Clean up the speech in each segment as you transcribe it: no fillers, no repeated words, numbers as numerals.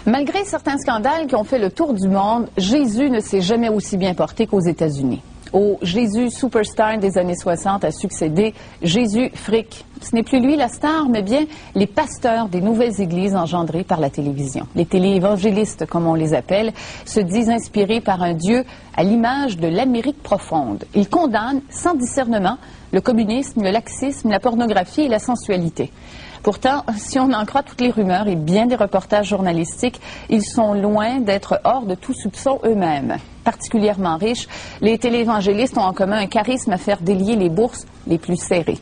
Malgré certains scandales qui ont fait le tour du monde, Jésus ne s'est jamais aussi bien porté qu'aux États-Unis. Au Jésus superstar des années 60 a succédé Jésus fric. Ce n'est plus lui la star, mais bien les pasteurs des nouvelles églises engendrées par la télévision. Les téléévangélistes, comme on les appelle, se disent inspirés par un Dieu à l'image de l'Amérique profonde. Ils condamnent sans discernement le communisme, le laxisme, la pornographie et la sensualité. Pourtant, si on en croit toutes les rumeurs et bien des reportages journalistiques, ils sont loin d'être hors de tout soupçon eux-mêmes. Particulièrement riches, les téléévangélistes ont en commun un charisme à faire délier les bourses les plus serrées.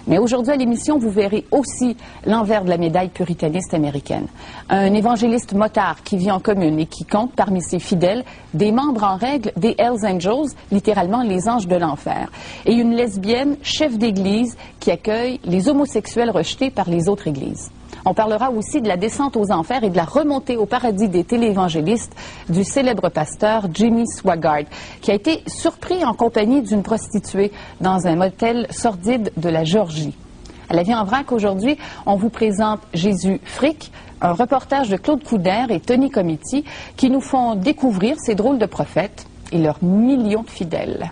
Mais aujourd'hui à l'émission, vous verrez aussi l'envers de la médaille puritaniste américaine. Un évangéliste motard qui vit en commune et qui compte parmi ses fidèles des membres en règle des Hells Angels, littéralement les anges de l'enfer, et une lesbienne chef d'église qui accueille les homosexuels rejetés par les autres églises. On parlera aussi de la descente aux enfers et de la remontée au paradis des téléévangélistes du célèbre pasteur Jimmy Swaggart, qui a été surpris en compagnie d'une prostituée dans un motel sordide de la Géorgie. À La Vie en vrac, aujourd'hui, on vous présente Jésus fric, un reportage de Claude Couder et Tony Comiti qui nous font découvrir ces drôles de prophètes et leurs millions de fidèles.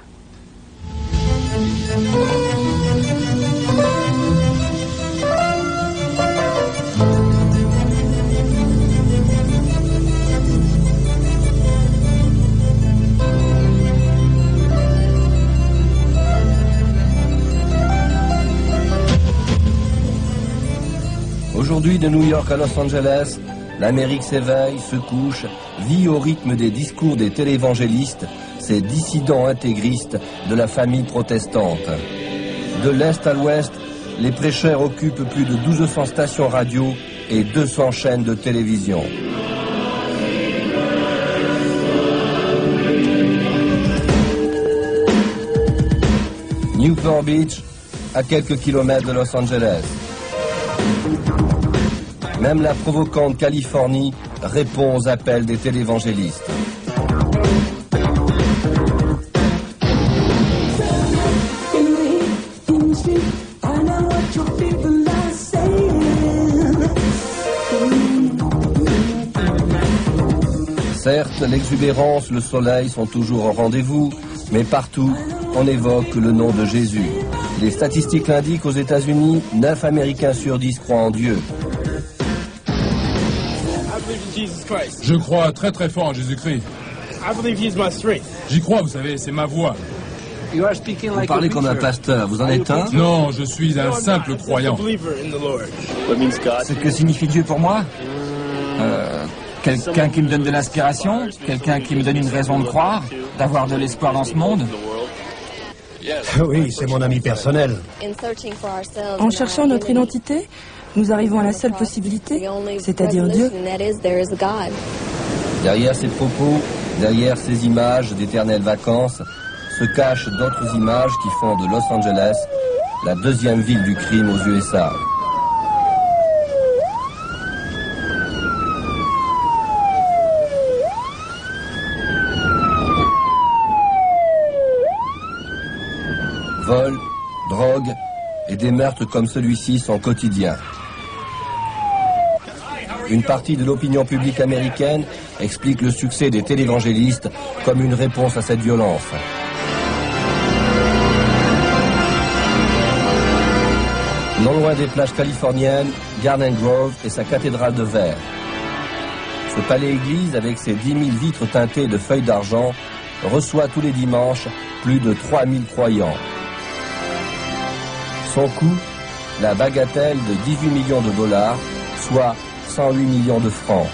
Aujourd'hui, de New York à Los Angeles, l'Amérique s'éveille, se couche, vit au rythme des discours des téléévangélistes, ces dissidents intégristes de la famille protestante. De l'Est à l'Ouest, les prêcheurs occupent plus de 1200 stations radio et 200 chaînes de télévision. Newport Beach, à quelques kilomètres de Los Angeles. Même la provocante Californie répond aux appels des téléévangélistes. Certes, l'exubérance, le soleil sont toujours au rendez-vous, mais partout, on évoque le nom de Jésus. Les statistiques l'indiquent, aux États-Unis, 9 Américains sur 10 croient en Dieu. Je crois très très fort en Jésus-Christ. J'y crois, vous savez, c'est ma voix. Vous parlez comme un pasteur, vous en êtes un? Non, je suis un simple croyant. Ce que signifie Dieu pour moi? Quelqu'un qui me donne de l'inspiration, quelqu'un qui me donne une raison de croire, d'avoir de l'espoir dans ce monde. Oui, c'est mon ami personnel. En cherchant notre identité, nous arrivons à la seule possibilité, c'est-à-dire Dieu. Derrière ces propos, derrière ces images d'éternelles vacances, se cachent d'autres images qui font de Los Angeles la deuxième ville du crime aux USA. Vols, drogues et des meurtres comme celui-ci sont quotidiens. Une partie de l'opinion publique américaine explique le succès des téléévangélistes comme une réponse à cette violence. Non loin des plages californiennes, Garden Grove et sa cathédrale de verre. Ce palais-église, avec ses 10 000 vitres teintées de feuilles d'argent, reçoit tous les dimanches plus de 3000 croyants. Son coût, la bagatelle de 18 millions de dollars, soit 108 millions de francs.